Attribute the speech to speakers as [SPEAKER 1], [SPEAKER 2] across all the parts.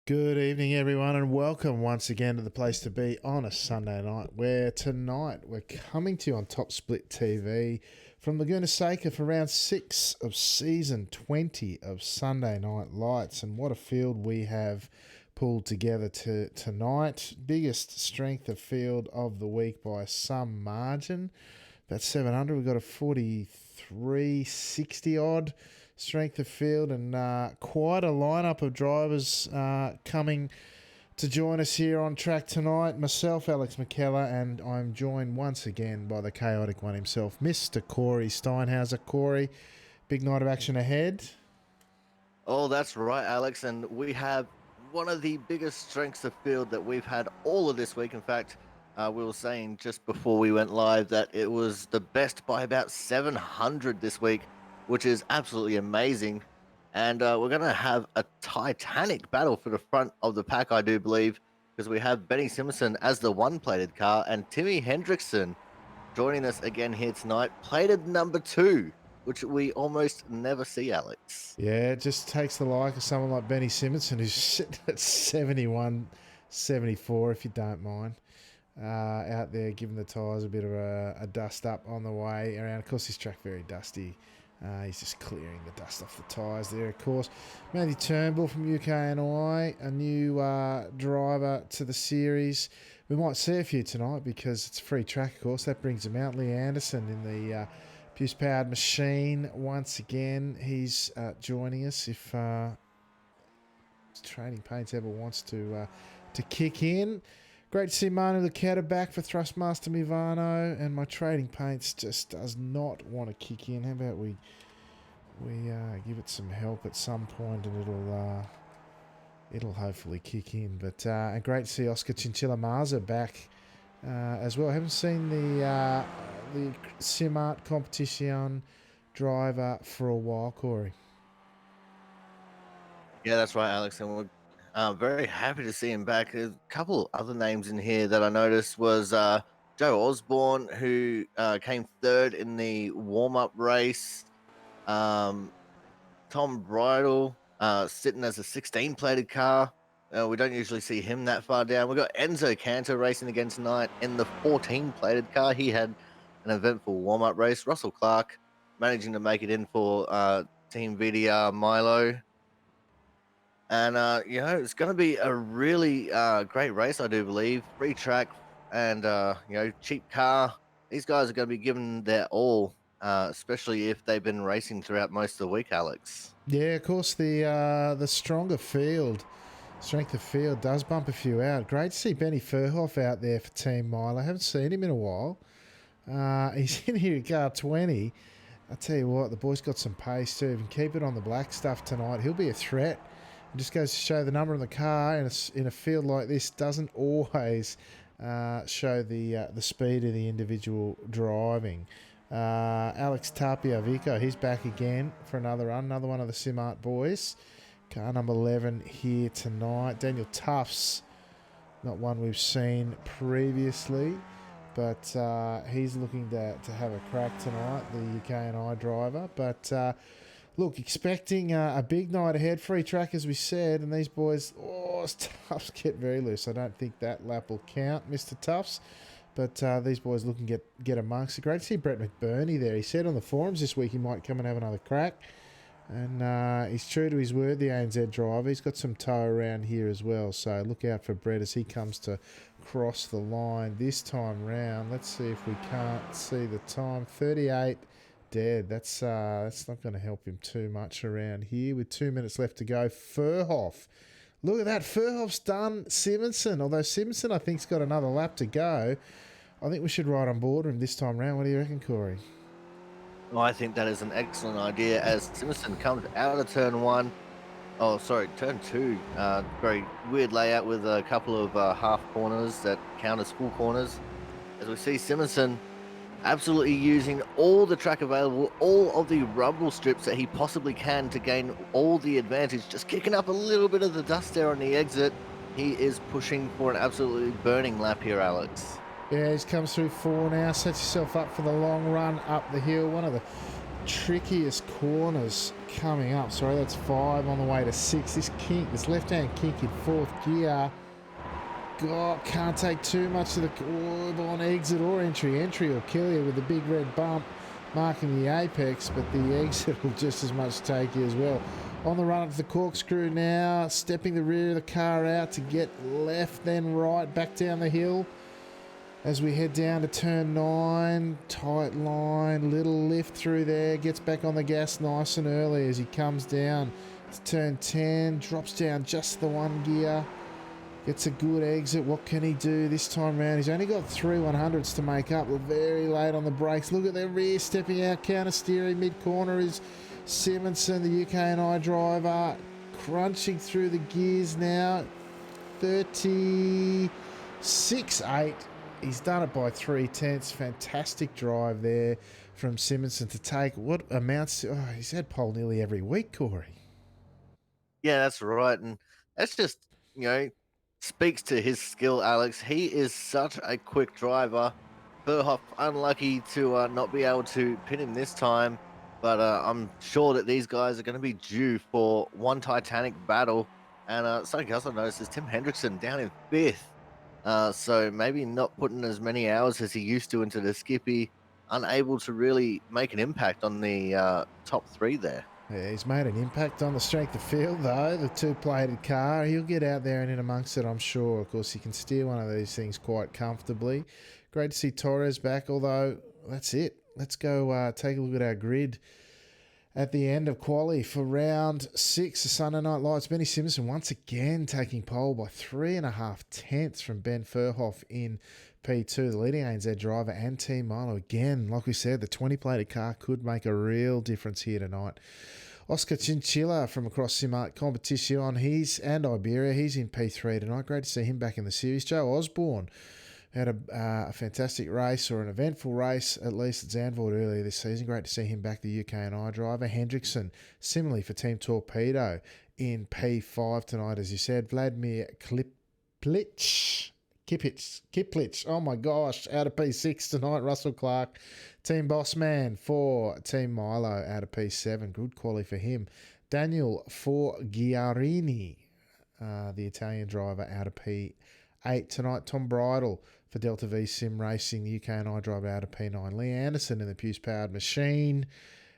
[SPEAKER 1] Good evening, everyone, and welcome once again to the place to be on a Sunday night. Where tonight we're coming to you on Top Split TV from Laguna, Seca for round 6 of season 20 of Sunday Night Lights. And what a field we have pulled together tonight. Biggest strength of field of the week by some margin. About 700. We've got a 43.60 odd strength of field, and quite a lineup of drivers coming to join us here on track tonight. Myself, Alex McKellar, and I'm joined once again by the chaotic one himself, Mr. Corey Steinhauser. Corey, big night of action ahead.
[SPEAKER 2] Oh, that's right, Alex. And we have one of the biggest strengths of field that we've had all of this week. In fact, we were saying just before we went live that it was the best by about 700 this week, which is absolutely amazing. And we're going to have a titanic battle for the front of the pack, I do believe, because we have Benny Simpson as the one-plated car and Timmy Hendrickson joining us again here tonight, plated number 2, which we almost never see, Alex.
[SPEAKER 1] Yeah, it just takes the like of someone like Benny Simpson, who's sitting at 71, 74, if you don't mind. Out there giving the tyres a bit of a dust up on the way around. Of course, this track very dusty. He's just clearing the dust off the tyres there, of course. Matthew Turnbull from UKNI, a new driver to the series. We might see a few tonight because it's a free track, of course. That brings him out. Lee Anderson in the Puce-powered machine once again. He's joining us if Trading Paints ever wants to kick in. Great to see Manu Lucetta back for Thrustmaster Mivano, and my Trading Paints just does not want to kick in. How about we give it some help at some point, and it'll hopefully kick in. But great to see Oscar Chinchilla Maza back as well. I haven't seen the Simart competition driver for a while, Corey.
[SPEAKER 2] Yeah, that's right, Alex. And we're very happy to see him back. There's a couple other names in here that I noticed was Joe Osborne, who came third in the warm-up race. Tom Bridle sitting as a 16-plated car. We don't usually see him that far down. We've got Enzo Cantor racing again tonight in the 14-plated car. He had an eventful warm-up race. Russell Clark managing to make it in for Team VDR Milo. And, it's going to be a really great race, I do believe. Free track and, cheap car. These guys are going to be giving their all, especially if they've been racing throughout most of the week, Alex.
[SPEAKER 1] Yeah, of course, the stronger strength of field does bump a few out. Great to see Benny Furhoff out there for Team Mile. I haven't seen him in a while. He's in here at car 20. I tell you what, the boy's got some pace too. If he can keep it on the black stuff tonight, he'll be a threat. It just goes to show the number on the car in a field like this doesn't always show the speed of the individual driving. Alex Tapia Vico, he's back again for another run, another one of the Simart boys. Car number 11 here tonight. Daniel Tufts, not one we've seen previously, but he's looking to have a crack tonight, the UKNI driver. But look, expecting a big night ahead, free track as we said, and these boys, Tufts get very loose. I don't think that lap will count, Mr. Tufts. But these boys looking to get amongst it. Great to see Brett McBurney there. He said on the forums this week he might come and have another crack. And he's true to his word, the ANZ driver. He's got some toe around here as well. So look out for Brett as he comes to cross the line this time round. Let's see if we can't see the time. 38 dead. That's not going to help him too much around here. With 2 minutes left to go, Furhoff. Look at that. Furhoff's done Simonson. Although Simonson, I think, has got another lap to go. I think we should ride on board him this time round. What do you reckon, Corey?
[SPEAKER 2] Well, I think that is an excellent idea as Simpson comes out of turn 1. Oh, sorry, turn 2. Very weird layout with a couple of half corners that count as full corners. As we see Simonson absolutely using all the track available, all of the rumble strips that he possibly can to gain all the advantage. Just kicking up a little bit of the dust there on the exit. He is pushing for an absolutely burning lap here, Alex.
[SPEAKER 1] Yeah, he's come through 4 now. Sets yourself up for the long run up the hill. One of the trickiest corners coming up. Sorry, that's 5 on the way to 6. This left-hand kink in 4th gear. God, can't take too much of the on exit or entry. Entry will kill you with the big red bump marking the apex, but the exit will just as much take you as well. On the run up to the corkscrew now, stepping the rear of the car out to get left, then right, back down the hill. As we head down to turn 9, tight line, little lift through there, gets back on the gas nice and early as he comes down to turn 10, drops down just the 1 gear. Gets a good exit. What can he do this time around? He's only got 3 100s to make up. We're very late on the brakes. Look at their rear stepping out. Counter steering mid-corner is Simonson, the UK&I driver. Crunching through the gears now. 36.8. He's done it by 3/10. Fantastic drive there from Simonson to take what amounts to... Oh, he's had pole nearly every week, Corey.
[SPEAKER 2] Yeah, that's right. And that's just, speaks to his skill, Alex. He is such a quick driver. Verhoff unlucky to not be able to pin him this time, but I'm sure that these guys are going to be due for one Titanic battle. And something else I noticed is Tim Hendrickson down in 5th. So maybe not putting as many hours as he used to into the Skippy, unable to really make an impact on the top 3 there.
[SPEAKER 1] Yeah, he's made an impact on the strength of field, though. The 2-plated car. He'll get out there and in amongst it, I'm sure. Of course, he can steer one of these things quite comfortably. Great to see Torres back, although that's it. Let's go take a look at our grid at the end of quali for round 6, the Sunday Night Lights. Benny Simpson once again taking pole by 3.5 tenths from Ben Verhoff in P2, the leading ANZ driver, and Team Milo. Again, like we said, the 20-plated car could make a real difference here tonight. Oscar Chinchilla from across Simart Competition, and Iberia, he's in P3 tonight. Great to see him back in the series. Joe Osborne had a fantastic race, or an eventful race, at least at Zandvoort earlier this season. Great to see him back, the UK&I driver. Hendrickson, similarly for Team Torpedo, in P5 tonight, as you said. Vladimir Kiplitch, oh my gosh, out of P6 tonight. Russell Clark, Team Bossman for Team Milo, out of P7. Good quality for him. Daniel Forgiarini, the Italian driver, out of P8 tonight. Tom Bridle for Delta V Sim Racing, the UK&I driver, out of P9. Lee Anderson in the Puce-powered machine,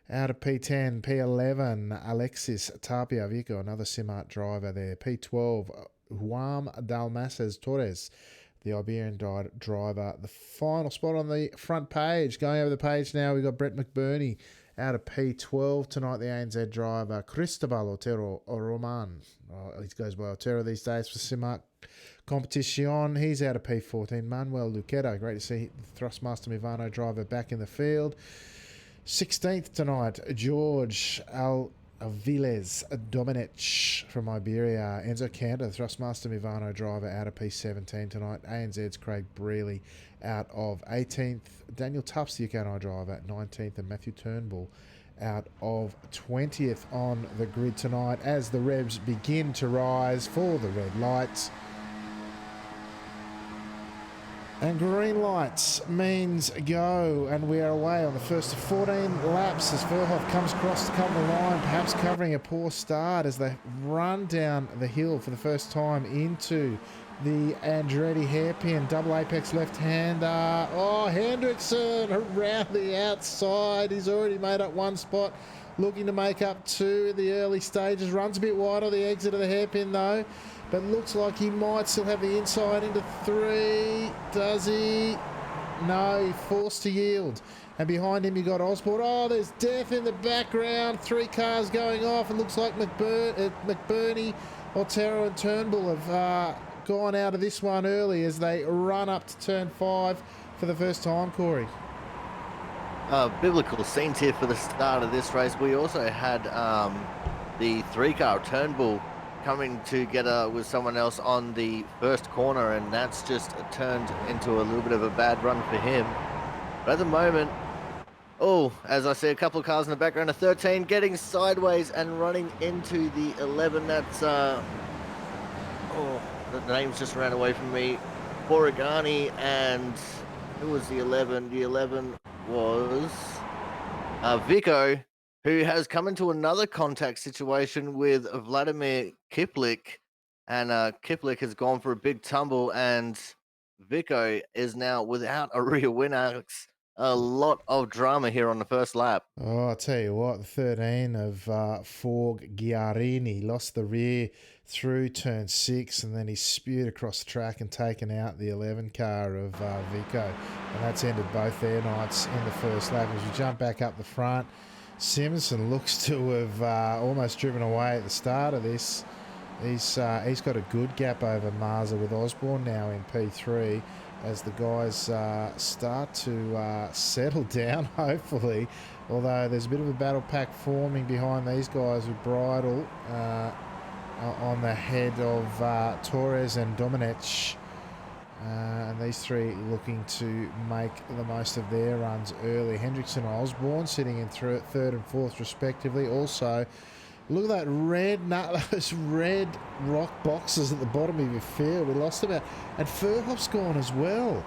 [SPEAKER 1] out of P10. P11, Alexis Tapia Vico, another Simart driver there. P12, Juan Dalmases Torres, the Iberian driver. The final spot on the front page. Going over the page now, we've got Brett McBurney out of P12 tonight, the ANZ driver. Cristobal Otero Roman. He goes by Otero these days for Simart Competition. He's out of P14. Manuel Luqueta, great to see the Thrustmaster Mivano driver back in the field. 16th tonight, George Aviles Dominic from Iberia. Enzo Cantor, the Thrustmaster Mivano driver, out of P17 tonight. ANZ's Craig Brealey out of 18th. Daniel Tufts, the UK&I driver, at 19th. And Matthew Turnbull out of 20th on the grid tonight as the revs begin to rise for the red lights. And green lights means go, and we are away on the first of 14 laps as Verhoff comes across the cover line, perhaps covering a poor start as they run down the hill for the first time into the Andretti hairpin. Double apex left-hander. Oh, Hendrickson around the outside. He's already made up one spot, looking to make up 2 in the early stages. Runs a bit wide on the exit of the hairpin though, but looks like he might still have the inside into 3. Does he? No, he forced to yield. And behind him you got Osborne. Oh, there's death in the background. 3 cars going off. It looks like McBurney, Otero and Turnbull have gone out of this one early as they run up to turn 5 for the first time, Corey.
[SPEAKER 2] Biblical scenes here for the start of this race. We also had the 3-car Turnbull coming together with someone else on the first corner, and that's just turned into a little bit of a bad run for him. But at the moment, as I see a couple of cars in the background, a 13 getting sideways and running into the 11. That's the name's just ran away from me. Borigani, and who was the 11? The 11 was Vico, who has come into another contact situation with Vladimir Kiplik, and Kiplik has gone for a big tumble, and Vico is now without a rear win. Alex, a lot of drama here on the first lap.
[SPEAKER 1] Oh, I'll tell you what, the 13 of Forg Giarini lost the rear through turn 6, and then he spewed across the track and taken out the 11 car of Vico. And that's ended both their nights in the first lap. As we jump back up the front, Simonson looks to have almost driven away at the start of this. He's got a good gap over Marza with Osborne now in P3 as the guys start to settle down, hopefully. Although there's a bit of a battle pack forming behind these guys with Bridle on the head of Torres and Domenech. And these three looking to make the most of their runs early. Hendrickson and Osborne sitting in third and fourth respectively. Also, look at that those red rock boxes at the bottom of your field. We lost them out. And Furhoff's gone as well.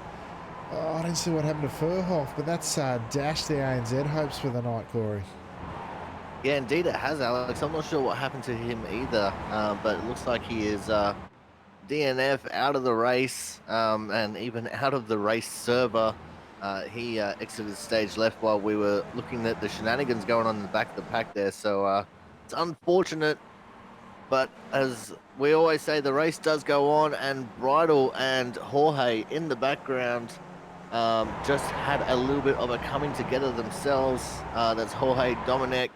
[SPEAKER 1] Oh, I didn't see what happened to Furhoff, but that's dashed the ANZ hopes for the night, Corey.
[SPEAKER 2] Yeah, indeed it has, Alex. I'm not sure what happened to him either, but it looks like he is DNF out of the race, and even out of the race server. He exited stage left while we were looking at the shenanigans going on in the back of the pack there. So it's unfortunate, but as we always say, the race does go on, and Bridle and Jorge in the background just had a little bit of a coming together themselves. That's Jorge, Dominic,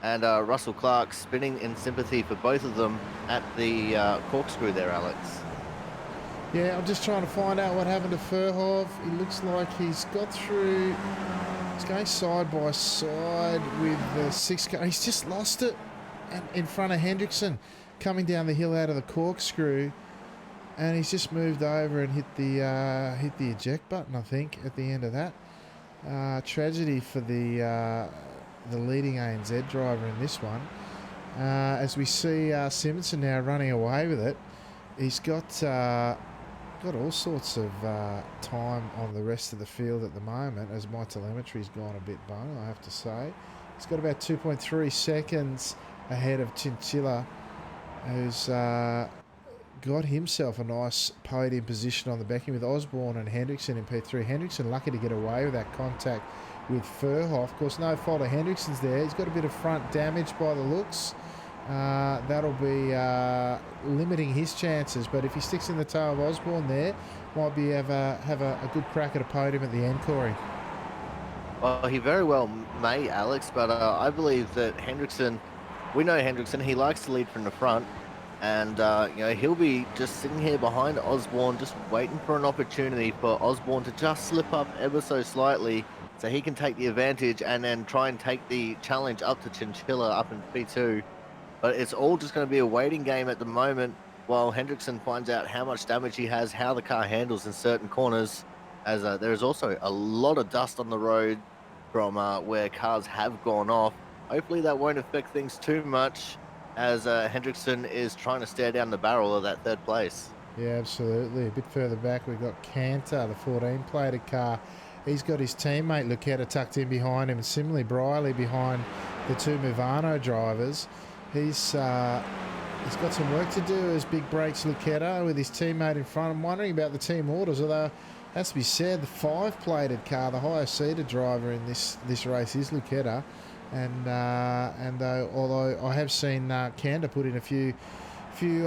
[SPEAKER 2] and Russell Clark spinning in sympathy for both of them at the corkscrew there, Alex.
[SPEAKER 1] Yeah, I'm just trying to find out what happened to Furhoff. He looks like he's got through. He's going side by side with the 6 car. He's just lost it in front of Hendrickson coming down the hill out of the corkscrew. And he's just moved over and hit the eject button, I think, at the end of that. Tragedy for the leading ANZ driver in this one. As we see Simonson now running away with it. He's got all sorts of time on the rest of the field at the moment, as my telemetry's gone a bit bung, I have to say. He's got about 2.3 seconds ahead of Chinchilla, who's got himself a nice podium position on the backing with Osborne and Hendrickson in P3. Hendrickson lucky to get away with that contact with Furhoff. Of course, no fault of Hendrickson's there. He's got a bit of front damage by the looks. That'll be limiting his chances, but if he sticks in the tail of Osborne there, might be have a good crack at a podium at the end, Corey.
[SPEAKER 2] Well, he very well may, Alex, but I believe that Hendrickson, we know Hendrickson, he likes to lead from the front, and he'll be just sitting here behind Osborne, just waiting for an opportunity for Osborne to just slip up ever so slightly so he can take the advantage and then try and take the challenge up to Chinchilla up in P2. But it's all just going to be a waiting game at the moment while Hendrickson finds out how much damage he has, how the car handles in certain corners, as there is also a lot of dust on the road from where cars have gone off. Hopefully that won't affect things too much, as Hendrickson is trying to stare down the barrel of that third place.
[SPEAKER 1] Yeah, absolutely. A bit further back, we've got Cantor, the 14-plated car. He's got his teammate Lucetta tucked in behind him, and similarly Briley behind the two Movano drivers. He's got some work to do as big breaks Lucetta with his teammate in front. I'm wondering about the team orders, although it has to be said the 5-plated car, the highest seated driver in this race is Lucetta, and although I have seen Cantor put in a few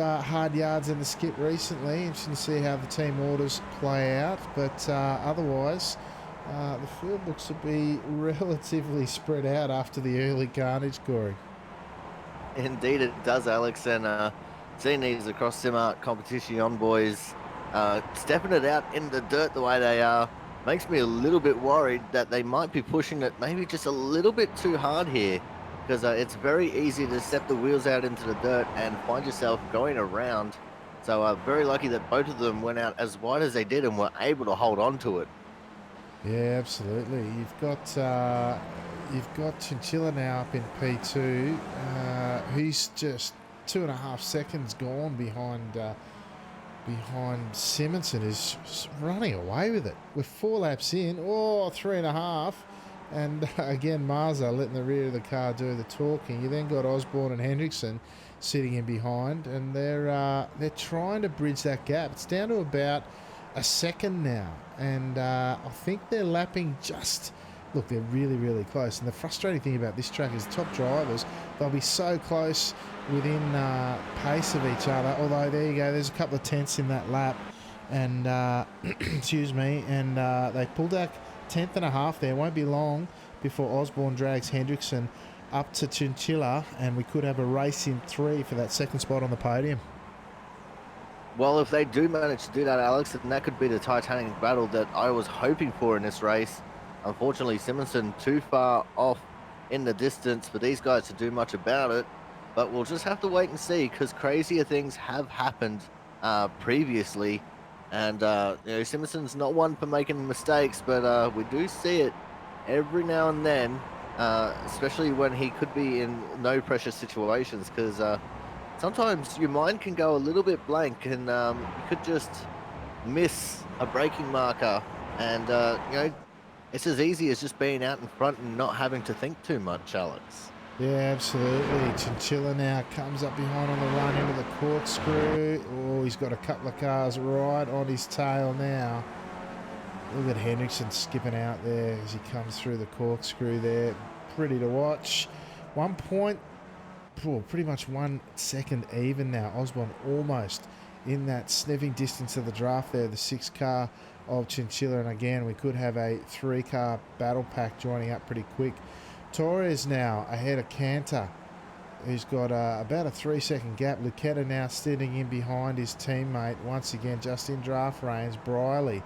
[SPEAKER 1] hard yards in the skip recently, interesting to see how the team orders play out, but otherwise the field looks to be relatively spread out after the early carnage, Corey.
[SPEAKER 2] Indeed it does, Alex, and seeing these across Sim competition boys stepping it out in the dirt the way they are makes me a little bit worried that they might be pushing it maybe just a little bit too hard here, because it's very easy to step the wheels out into the dirt and find yourself going around. So very lucky that both of them went out as wide as they did and were able to hold on to it.
[SPEAKER 1] Yeah, absolutely. You've got Chinchilla now up in P2. He's just 2.5 seconds gone behind Simonson, is running away with it. We're 4 laps in. 3.5. And again, Marza letting the rear of the car do the talking. You then got Osborne and Hendrickson sitting in behind, and they're trying to bridge that gap. It's down to about a second now, and I think they're lapping just. Look, they're really, really close. And the frustrating thing about this track is the top drivers, they'll be so close within pace of each other. Although, there you go, there's a couple of tenths in that lap. And, excuse me, and they pulled back tenth and a half there. Won't be long before Osborne drags Hendrickson up to Chinchilla, and we could have a race in 3 for that second spot on the podium.
[SPEAKER 2] Well, if they do manage to do that, Alex, then that could be the titanic battle that I was hoping for in this race. Unfortunately, Simonson too far off in the distance for these guys to do much about it. But we'll just have to wait and see, because crazier things have happened previously. And Simonson's not one for making mistakes, but we do see it every now and then, especially when he could be in no pressure situations, because sometimes your mind can go a little bit blank, and you could just miss a braking marker, and it's as easy as just being out in front and not having to think too much, Alex.
[SPEAKER 1] Yeah, absolutely. Chinchilla now comes up behind on the run into the corkscrew. Oh, he's got a couple of cars right on his tail now. Look at Hendrickson skipping out there as he comes through the corkscrew there. Pretty to watch. 1 point, pretty much 1 second even now. Osborne almost in that sniffing distance of the draft there, the 6 car of Chinchilla, and again we could have a 3-car battle pack joining up pretty quick. Torres now ahead of Cantor, who's got about a 3-second gap. Lucetta now sitting in behind his teammate once again, just in draft range. Briley,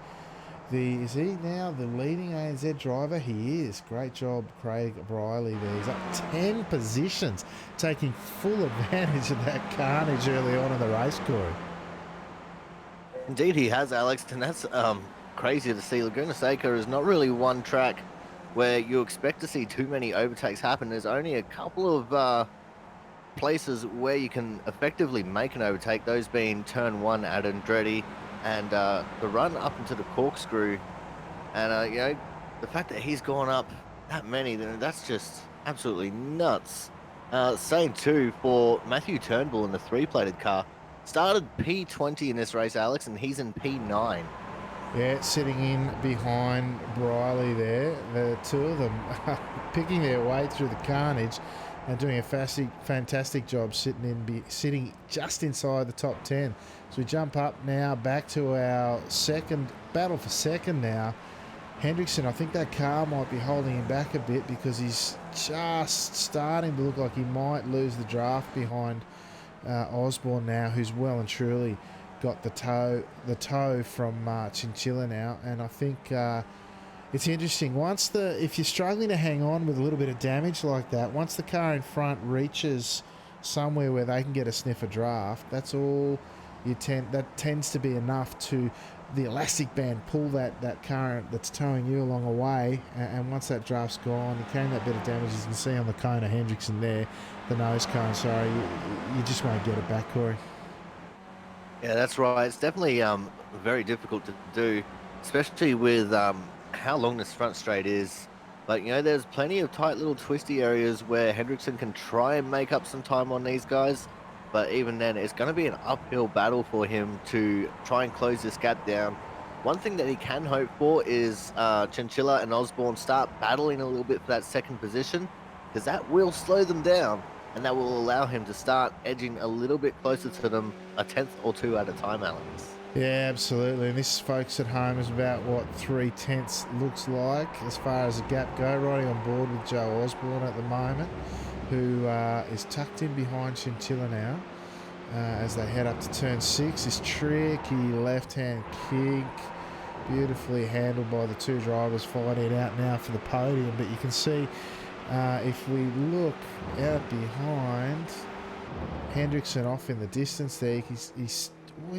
[SPEAKER 1] is he now the leading ANZ driver? He is. Great job, Craig Briley there. He's up 10 positions, taking full advantage of that carnage early on in the race, Corey.
[SPEAKER 2] Indeed he has, Alex, and that's crazy to see. Laguna Seca is not really one track where you expect to see too many overtakes happen. There's only a couple of places where you can effectively make an overtake, those being turn 1 at Andretti and the run up into the corkscrew. And the fact that he's gone up that many, that's just absolutely nuts. Same too for Matthew Turnbull in the 3-plated car. Started P20 in this race, Alex, and he's in P9.
[SPEAKER 1] Yeah, sitting in behind Briley there. The two of them picking their way through the carnage and doing a fantastic job sitting just inside the top 10. So we jump up now back to our second battle for second now. Hendrickson, I think that car might be holding him back a bit because he's just starting to look like he might lose the draft behind Osborne now, who's well and truly got the toe from Chinchilla now. And I think it's interesting, if you're struggling to hang on with a little bit of damage like that, once the car in front reaches somewhere where they can get a sniff of draft, that tends to be enough to the elastic band pull that car that's towing you along away, and once that draft's gone, you carry that bit of damage, as you can see on the cone of Hendrickson there, the nose cone, sorry, you just won't get it back, Corey.
[SPEAKER 2] Yeah, that's right. It's definitely very difficult to do, especially with how long this front straight is. But, there's plenty of tight little twisty areas where Hendrickson can try and make up some time on these guys. But even then, it's going to be an uphill battle for him to try and close this gap down. One thing that he can hope for is Chinchilla and Osborne start battling a little bit for that second position, because that will slow them down, and that will allow him to start edging a little bit closer to them, a tenth or 2 at a time, Alex.
[SPEAKER 1] Yeah, absolutely. And this, folks at home, is about what 3/10 looks like as far as the gap go. Riding on board with Joe Osborne at the moment, who is tucked in behind Chinchilla now as they head up to turn 6. This tricky left-hand kick, beautifully handled by the two drivers, fighting it out now for the podium. But you can see, if we look out behind, Hendrickson off in the distance there, he's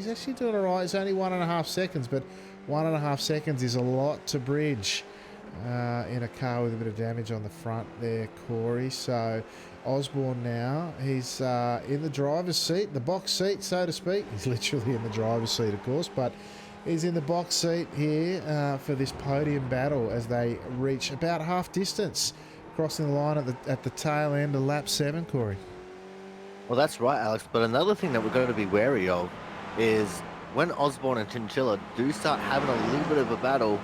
[SPEAKER 1] actually doing all right. It's only 1.5 seconds, but 1.5 seconds is a lot to bridge in a car with a bit of damage on the front there, Corey. So Osborne now, he's in the driver's seat, the box seat, so to speak. He's literally in the driver's seat, of course, but is in the box seat here for this podium battle as they reach about half distance, crossing the line at the tail end of lap 7, Corey.
[SPEAKER 2] Well, that's right, Alex. But another thing that we're going to be wary of is when Osborne and Chinchilla do start having a little bit of a battle,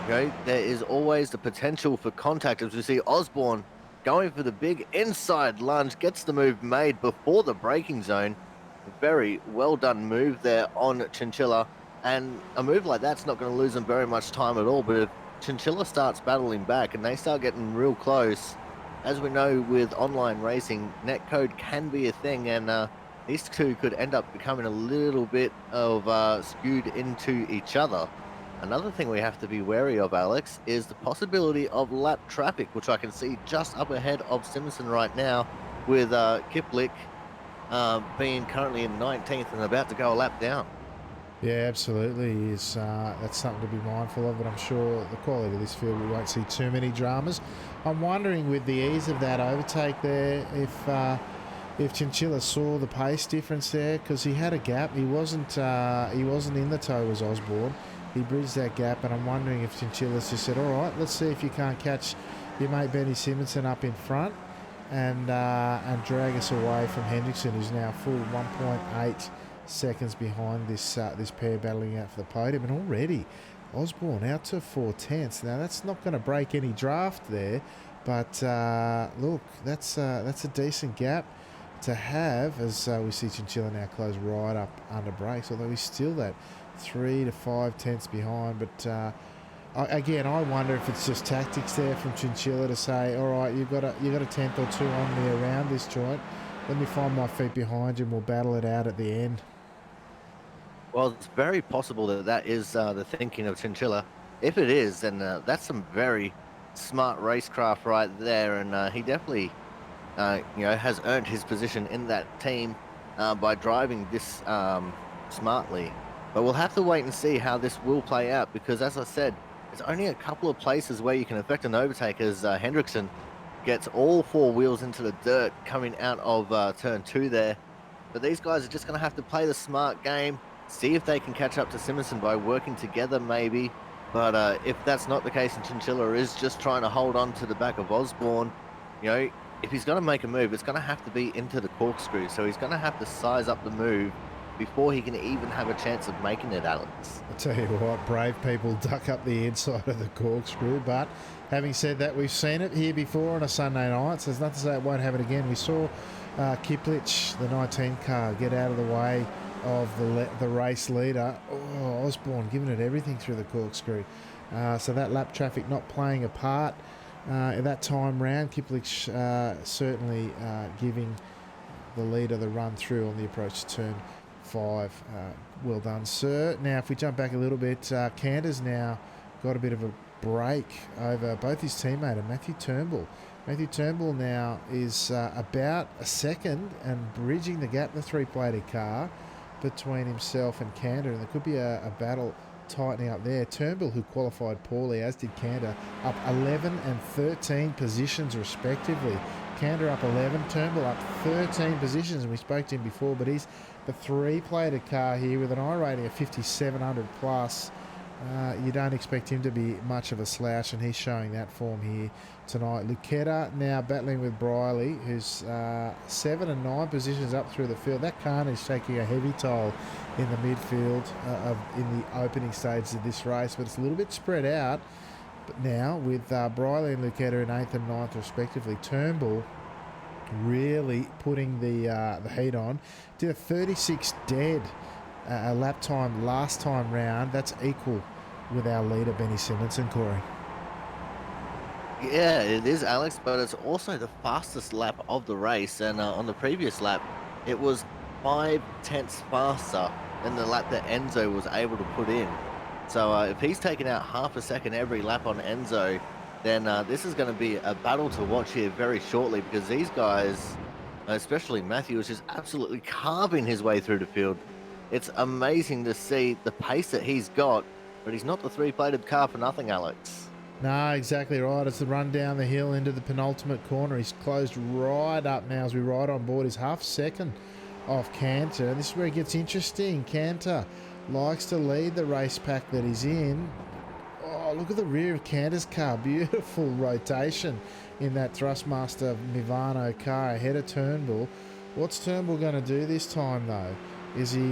[SPEAKER 2] there is always the potential for contact. As we see Osborne going for the big inside lunge, gets the move made before the braking zone. Very well done move there on Chinchilla. And a move like that's not going to lose them very much time at all. But if Chinchilla starts battling back and they start getting real close, as we know with online racing, netcode can be a thing. And these two could end up becoming a little bit of skewed into each other. Another thing we have to be wary of, Alex, is the possibility of lap traffic, which I can see just up ahead of Simpson right now with Kiplik being currently in 19th and about to go a lap down.
[SPEAKER 1] Yeah, absolutely. That's something to be mindful of, but I'm sure the quality of this field, we won't see too many dramas. I'm wondering with the ease of that overtake there, if Chinchilla saw the pace difference there, because he had a gap. He wasn't in the tow as Osborne. He bridged that gap, and I'm wondering if Chinchilla's just said, all right, let's see if you can't catch your mate Benny Simonson up in front and drag us away from Hendrickson, who's now full 1.8 seconds behind this pair battling out for the podium. And already Osborne out to 4/10. Now that's not going to break any draft there, but look, that's a decent gap to have as we see Chinchilla now close right up under brakes, although he's still that 3 to 5 tenths behind. But again, I wonder if it's just tactics there from Chinchilla to say, all right, you've got a tenth or two on me around this joint. Let me find my feet behind you and we'll battle it out at the end.
[SPEAKER 2] Well, it's very possible that is the thinking of Chinchilla. If it is, then that's some very smart racecraft right there, and he definitely, has earned his position in that team by driving this smartly. But we'll have to wait and see how this will play out because, as I said, there's only a couple of places where you can affect an overtake as Hendrickson gets all four wheels into the dirt coming out of turn 2 there. But these guys are just going to have to play the smart game, see if they can catch up to Simonson by working together maybe. But if that's not the case and Chinchilla is just trying to hold on to the back of Osborne, if he's going to make a move, it's going to have to be into the corkscrew. So he's going to have to size up the move before he can even have a chance of making it, Alex.
[SPEAKER 1] I tell you what, brave people duck up the inside of the corkscrew. But having said that, we've seen it here before on a Sunday night, so there's nothing to say it won't happen again. We saw Kiplich, the 19 car, get out of the way of the race leader. Oh, Osborne giving it everything through the corkscrew. So that lap traffic not playing a part at that time round. Kiplich certainly giving the leader the run through on the approach to turn 5. Well done, sir. Now, if we jump back a little bit, Cantor's now got a bit of a break over both his teammate and Matthew Turnbull. Matthew Turnbull now is about a second and bridging the gap, the three-plated car, between himself and Cantor, and there could be a battle tightening up there. Turnbull, who qualified poorly, as did Cantor, up 11 and 13 positions respectively. Cantor up 11, Turnbull up 13 positions, and we spoke to him before, but he's the three-plated car here with an I rating of 5,700 plus. You don't expect him to be much of a slouch, and he's showing that form here tonight. Lucetta now battling with Briley, who's 7 and 9 positions up through the field. That carnage is taking a heavy toll in the midfield in the opening stages of this race, but it's a little bit spread out. But now with Briley and Lucetta in 8th and 9th respectively, Turnbull really putting the heat on. Did a 36 dead a lap time last time round. That's equal with our leader Benny Simonson, Corey.
[SPEAKER 2] Yeah, it is, Alex, but it's also the fastest lap of the race. And on the previous lap, it was 5 tenths faster than the lap that Enzo was able to put in. So if he's taking out half a second every lap on Enzo, then this is going to be a battle to watch here very shortly because these guys, especially Matthew, is just absolutely carving his way through the field. It's amazing to see the pace that he's got, but he's not the three-plated car for nothing, Alex.
[SPEAKER 1] No, exactly right. It's the run down the hill into the penultimate corner. He's closed right up now as we ride on board. He's half second off Cantor. This is where it gets interesting. Cantor likes to lead the race pack that he's in. Oh, look at the rear of Cantor's car. Beautiful rotation in that Thrustmaster Mivano car ahead of Turnbull. What's Turnbull going to do this time, though? Is he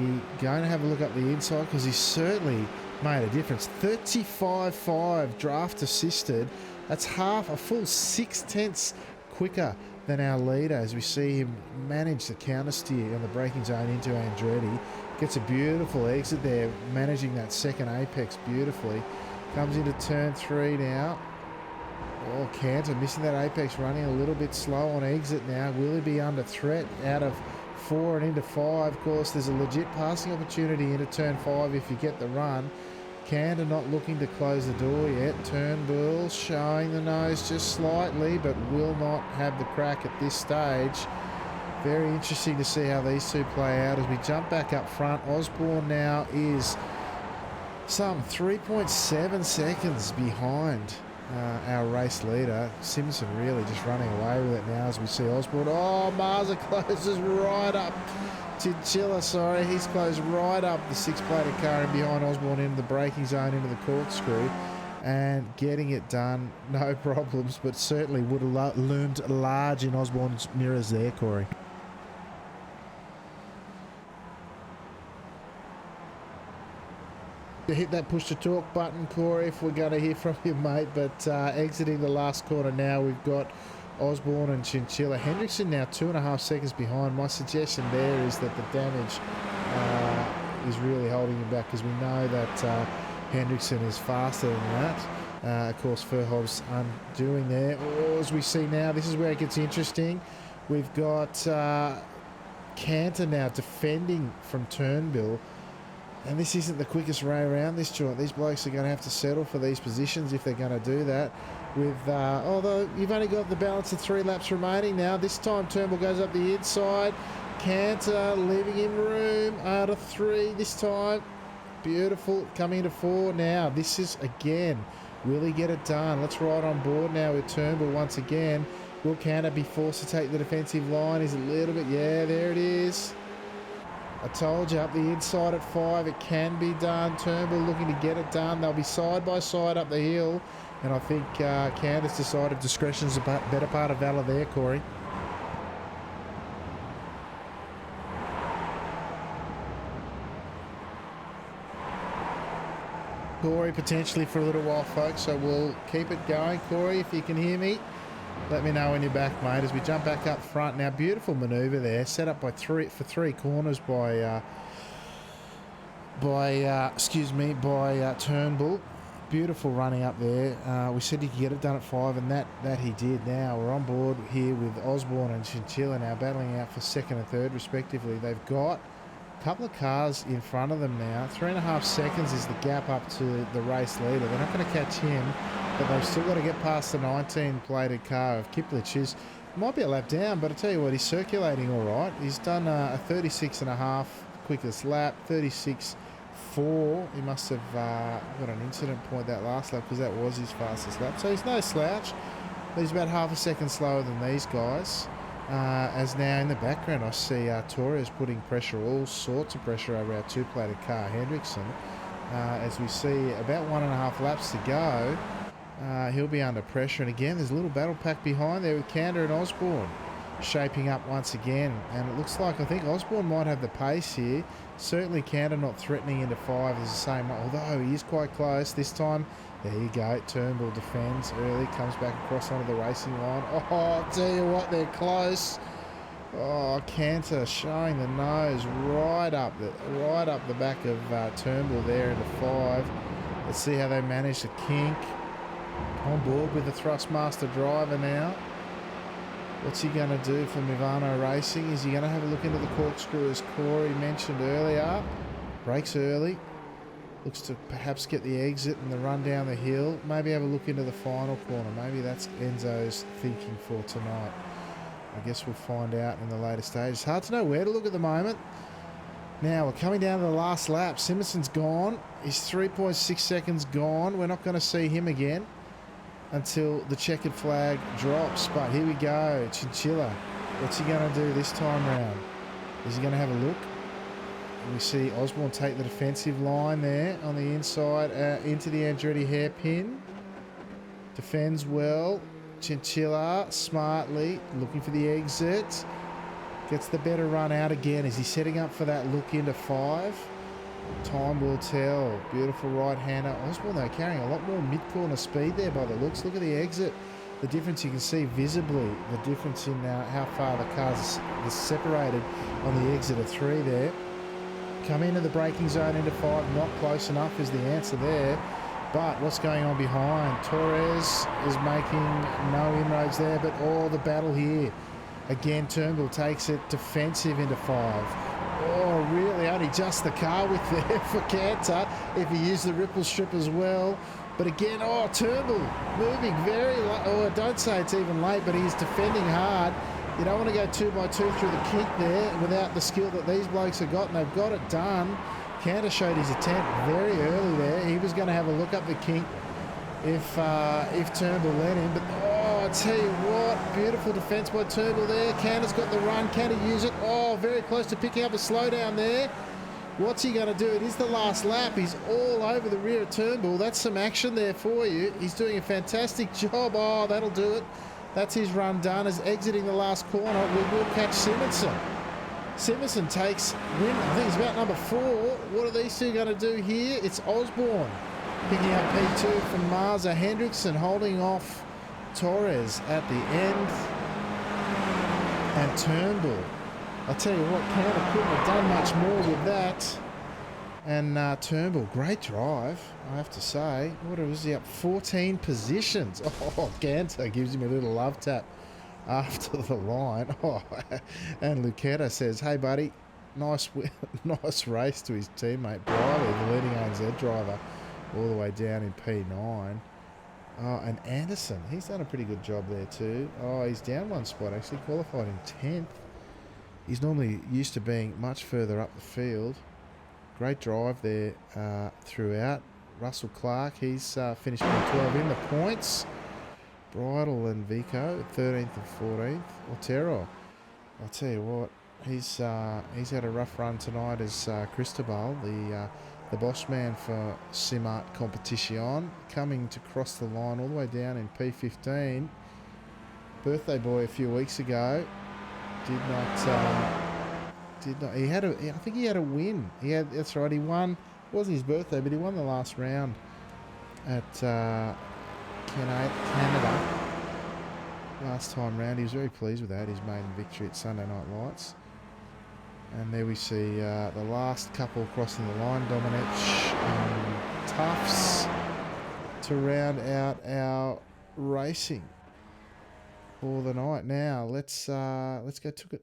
[SPEAKER 1] going to have a look up the inside? Because he's certainly made a difference. 35.5 draft assisted. That's half, a full 6/10 quicker than our leader as we see him manage the counter steer on the braking zone into Andretti. Gets a beautiful exit there, managing that second apex beautifully. Comes into turn 3 now. Oh, Cantor missing that apex, running a little bit slow on exit now. Will he be under threat out of 4 and into 5? Of course, there's a legit passing opportunity into turn 5 if you get the run. Cantor not looking to close the door yet. Turnbull showing the nose just slightly, but will not have the crack at this stage. Very interesting to see how these two play out as we jump back up front. Osborne now is some 3.7 seconds behind our race leader. Simpson really just running away with it now as we see Osborne. Oh, Marza closes right up. Chinchilla, sorry, he's closed right up the 6-plated car and behind Osborne into the braking zone, into the corkscrew, and getting it done, no problems, but certainly would have loomed large in Osborne's mirrors there, Corey. To hit that push to talk button, Corey, if we're going to hear from you, mate. But exiting the last corner now, we've got Osborne and Chinchilla. Hendrickson now 2.5 seconds behind. My suggestion there is that the damage is really holding him back, because we know that Hendrickson is faster than that. Of course, Verhoeven's undoing there. Oh, as we see now, this is where it gets interesting. We've got Cantor now defending from Turnbull. And this isn't the quickest way around this joint. These blokes are going to have to settle for these positions if they're going to do that. With although you've only got the balance of 3 laps remaining now. This time Turnbull goes up the inside. Cantor leaving him room out of 3 this time. Beautiful. Coming into 4 now. This is again. Will he get it done? Let's ride on board now with Turnbull once again. Will Cantor be forced to take the defensive line? He's a little bit. Yeah, there it is. I told you, up the inside at 5, it can be done. Turnbull looking to get it done. They'll be side by side up the hill. And I think Cantor's decided discretion's a better part of valor there, Corey. Corey potentially for a little while, folks. So we'll keep it going. Corey, if you can hear me, let me know when you're back, mate, as we jump back up front. Now, beautiful manoeuvre there, set up by three corners by Turnbull. Beautiful running up there. We said he could get it done at 5, and that he did. Now we're on board here with Osborne and Chinchilla now battling out for 2nd and 3rd respectively. They've got a couple of cars in front of them now. 3.5 seconds is the gap up to the race leader. They're not going to catch him, but they've still got to get past the 19-plated car of Kiplitz, who's might be a lap down, but I tell you what, he's circulating all right. He's done a 36.5 quickest lap, 36.4. He must have got an incident point that last lap, because that was his fastest lap. So he's no slouch, but he's about half a second slower than these guys. As now in the background I see Torres putting pressure, all sorts of pressure over our 2-plated car, Hendrickson. As we see about 1.5 laps to go. He'll be under pressure, and again there's a little battle pack behind there with Cantor and Osborne shaping up once again, and it looks like I think Osborne might have the pace here. Certainly Cantor not threatening into 5 is the same, although he is quite close this time. There you go, Turnbull defends early, comes back across onto the racing line. Oh, I'll tell you what, they're close. Oh, Cantor showing the nose right up the back of Turnbull there into 5. Let's see how they manage to kink. On board with the Thrustmaster driver now. What's he going to do for Mivano Racing? Is he going to have a look into the corkscrew, as Corey mentioned earlier? Brakes early. Looks to perhaps get the exit and the run down the hill. Maybe have a look into the final corner. Maybe that's Enzo's thinking for tonight. I guess we'll find out in the later stage. It's hard to know where to look at the moment. Now, we're coming down to the last lap. Simonson's gone. He's 3.6 seconds gone. We're not going to see him again until the checkered flag drops. But here we go. Chinchilla. What's he going to do this time round? Is he going to have a look? we see Osborne take the defensive line there on the inside into the Andretti hairpin. Defends well. Chinchilla smartly looking for the exit. Gets the better run out again. Is he setting up for that look into 5? Time will tell. Beautiful right-hander. Osborne, though, carrying a lot more mid-corner speed there by the looks. Look at the exit. The difference you can see visibly, the difference in how far the cars are separated on the exit of 3 there. Come into the braking zone into 5. Not close enough is the answer there. But what's going on behind? Torres is making no inroads there, but the battle here. Again, Turnbull takes it defensive into 5. Oh, really? Only just the car width there for Cantor if he used the ripple strip as well. But again, Turnbull moving very late. I don't say it's even late, but he's defending hard. You don't want to go 2x2 through the kink there without the skill that these blokes have got, and they've got it done. Cantor showed his attempt very early there. He was going to have a look up the kink if Turnbull let him. But, I tell you what, beautiful defence by Turnbull there. Cantor's got the run. Can he use it? Very close to picking up a slowdown there. What's he going to do? It is the last lap. He's all over the rear of Turnbull. That's some action there for you. He's doing a fantastic job. That'll do it. That's his run done. As exiting the last corner, we will catch Simonson. Simonson takes win. I think it's about number 4. What are these two going to do here? It's Osborne picking up P2 from Marza. Hendrickson holding off Torres at the end. And Turnbull. I'll tell you what, Cantor couldn't have done much more with that. And Turnbull, great drive, I have to say. What was he up? 14 positions. Cantor gives him a little love tap after the line. And Lucetta says, hey, buddy, nice race to his teammate Briley, the leading ANZ driver, all the way down in P9. And Anderson, he's done a pretty good job there too. He's down one spot, actually, qualified in 10th. He's normally used to being much further up the field. Great drive there throughout. Russell Clark, he's finished P12 in the points. Bridle and Vico, 13th and 14th. Otero, I'll tell you what, he's had a rough run tonight as Cristobal, the boss man for Simart Competition, coming to cross the line all the way down in P15. Birthday boy a few weeks ago. Did not. I think he had a win. That's right. He won. It wasn't his birthday, but he won the last round at Canada last time round. He was very pleased with that. His maiden victory at Sunday Night Lights. And there we see the last couple crossing the line. Domenech and Tufts to round out our racing for the night. Now let's go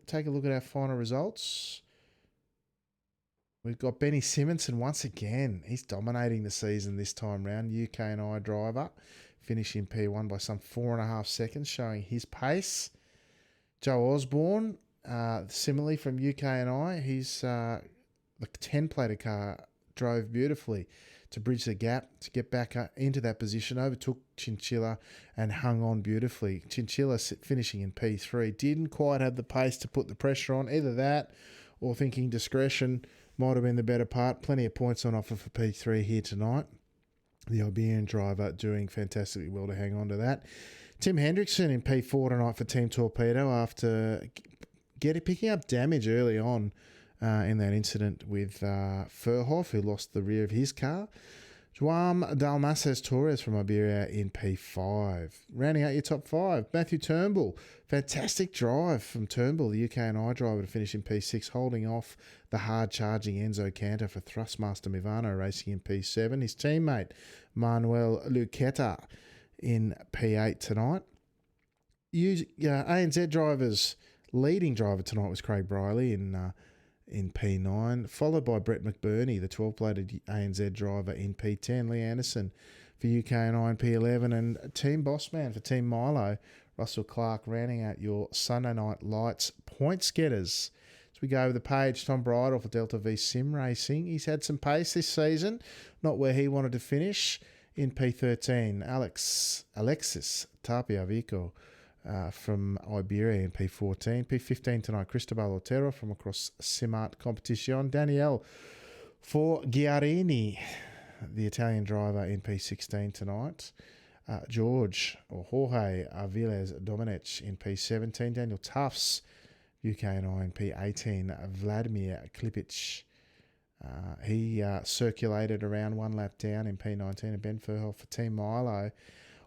[SPEAKER 1] take a look at our final results. We've got Benny Simonson once again. He's dominating the season this time round. UK&I driver, finishing P1 by some 4.5 seconds, showing his pace. Joe Osborne, similarly from UK&I, he's the 10-plated car drove beautifully to bridge the gap, to get back into that position, overtook Chinchilla and hung on beautifully. Chinchilla finishing in P3, didn't quite have the pace to put the pressure on. Either that or thinking discretion might have been the better part. Plenty of points on offer for P3 here tonight. The Iberian driver doing fantastically well to hang on to that. Tim Hendrickson in P4 tonight for Team Torpedo after picking up damage early on in that incident with Furhoff, who lost the rear of his car. Joam Dalmases Torres from Iberia in P5. Rounding out your top 5, Matthew Turnbull. Fantastic drive from Turnbull, the UK&I driver, to finish in P6, holding off the hard-charging Enzo Cantor for Thrustmaster Mivano racing in P7. His teammate, Manuel Luqueta, in P8 tonight. ANZ drivers, leading driver tonight was Craig Briley in P9, followed by Brett McBurney, the 12-plated ANZ driver in P10, Lee Anderson for UK&I in P11, and Team Bossman for Team Milo, Russell Clark, rounding out your Sunday Night Lights points getters. As we go over the page, Tom Bridle for Delta V Sim Racing. He's had some pace this season, not where he wanted to finish. In P13, Alexis Tapiavico from Iberia in P14. P15 tonight, Cristobal Otero from across Simart Competition. Danielle for Giarini, the Italian driver in P16 tonight. George or Jorge Aviles Domenech in P17. Daniel Tufts, UK&I in P18. Vladimir Klipic. He circulated around one lap down in P19. And Ben Furhoff for Team Milo.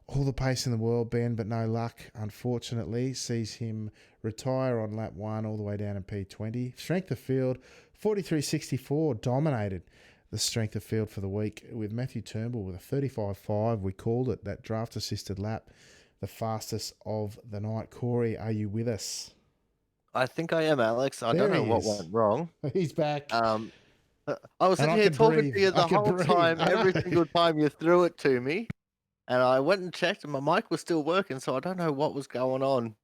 [SPEAKER 1] All the pace in the world, Ben, but no luck, unfortunately. Sees him retire on lap 1 all the way down in P20. Strength of field, 43.64, dominated the strength of field for the week with Matthew Turnbull with a 35.5. We called it that draft-assisted lap, the fastest of the night. Corey, are you with us?
[SPEAKER 2] I think I am, Alex. I
[SPEAKER 1] There
[SPEAKER 2] don't know
[SPEAKER 1] he
[SPEAKER 2] what
[SPEAKER 1] is.
[SPEAKER 2] went wrong.
[SPEAKER 1] He's back.
[SPEAKER 2] I was
[SPEAKER 1] And
[SPEAKER 2] sitting
[SPEAKER 1] I
[SPEAKER 2] here
[SPEAKER 1] could
[SPEAKER 2] talking to
[SPEAKER 1] breathe.
[SPEAKER 2] you
[SPEAKER 1] I
[SPEAKER 2] the
[SPEAKER 1] could
[SPEAKER 2] whole
[SPEAKER 1] breathe.
[SPEAKER 2] time,
[SPEAKER 1] I
[SPEAKER 2] every
[SPEAKER 1] know.
[SPEAKER 2] single time you threw it to me. And I went and checked, and my mic was still working, so I don't know what was going on.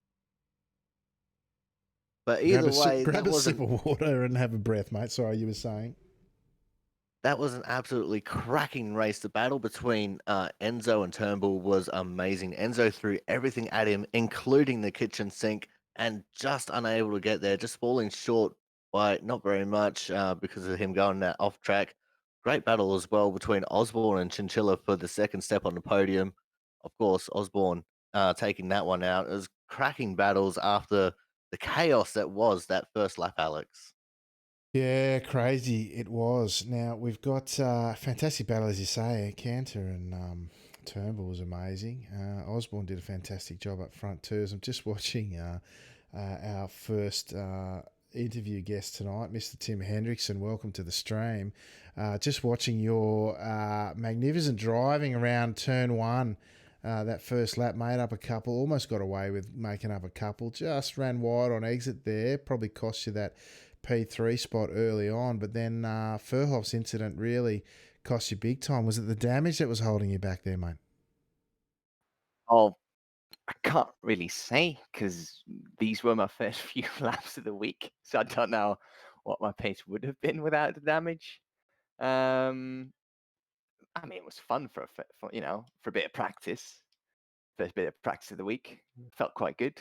[SPEAKER 2] But either way,
[SPEAKER 1] Grab a sip of water and have a breath, mate. Sorry, you were saying.
[SPEAKER 2] that was an absolutely cracking race. The battle between Enzo and Turnbull was amazing. Enzo threw everything at him, including the kitchen sink, and just unable to get there, just falling short by not very much because of him going that off track. Great battle as well between Osborne and Chinchilla for the second step on the podium. Of course, Osborne taking that one out. It was cracking battles after the chaos that was that first lap, Alex.
[SPEAKER 1] Yeah, crazy it was. Now we've got fantastic battle, as you say. Cantor and Turnbull was amazing. Osborne did a fantastic job up front too. As I'm just watching our first interview guest tonight, Mr. Tim Hendrickson. Welcome to the stream. Just watching your magnificent driving around turn 1. That first lap, made up a couple, almost got away with making up a couple, just ran wide on exit there, probably cost you that P3 spot early on, but then Furhoff's incident really cost you big time. Was it the damage that was holding you back there, mate?
[SPEAKER 3] Oh, I can't really say because these were my first few laps of the week, so I don't know what my pace would have been without the damage. I mean, it was fun for a bit of practice. First bit of practice of the week felt quite good.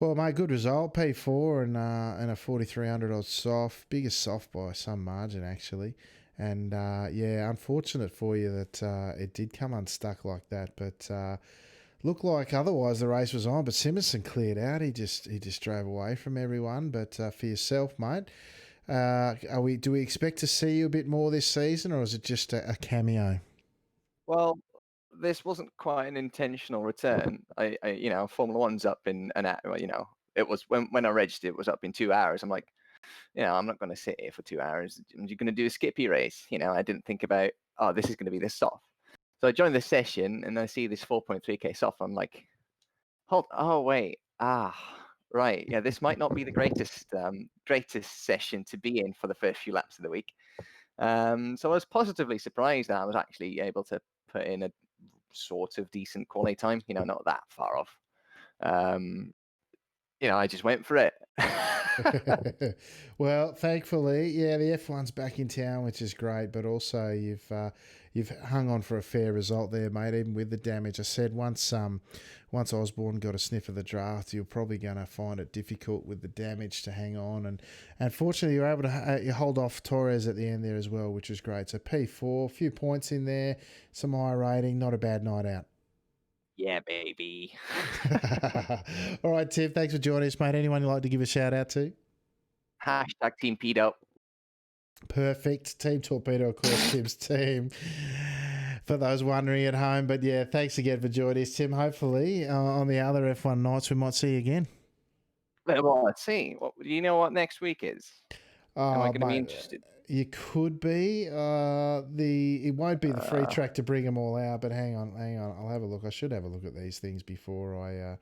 [SPEAKER 1] Well, mate, good result. P4 and a 4,300 odd soft, biggest soft by some margin actually. And yeah, unfortunate for you that it did come unstuck like that. But looked like otherwise the race was on. But Simonson cleared out. He just drove away from everyone. But for yourself, mate, do we expect to see you a bit more this season, or is it just a cameo?
[SPEAKER 3] Well, this wasn't quite an intentional return. Formula One's up in an hour. It was when I registered, it was up in 2 hours. I'm like, I'm not going to sit here for 2 hours. I'm going to do a skippy race. I didn't think about, oh, this is going to be this soft. So I joined the session and I see this 4.3K soft. I'm like, wait, right. Yeah, this might not be the greatest session to be in for the first few laps of the week. So I was positively surprised that I was actually able to put in a sort of decent quality time, not that far off. I just went for it.
[SPEAKER 1] Well, thankfully, yeah, the F1's back in town, which is great. But also, you've hung on for a fair result there, mate. Even with the damage, I said once Osborne got a sniff of the draft, you're probably going to find it difficult with the damage to hang on. And fortunately, you were able to you hold off Torres at the end there as well, which was great. So P4, a few points in there, some high rating, not a bad night out.
[SPEAKER 3] Yeah, baby.
[SPEAKER 1] All right, Tim, thanks for joining us, mate. Anyone you'd like to give a shout out to?
[SPEAKER 3] Hashtag Team Pedo.
[SPEAKER 1] Perfect. Team Torpedo, of course, Tim's team. For those wondering at home. But yeah, thanks again for joining us, Tim. Hopefully, on the other F1 nights, we might see you again.
[SPEAKER 3] Well, let's see. Do you know what next week is? Am I going to be interested?
[SPEAKER 1] You could be. It won't be the free track to bring them all out. But hang on. I'll have a look. I should have a look at these things before I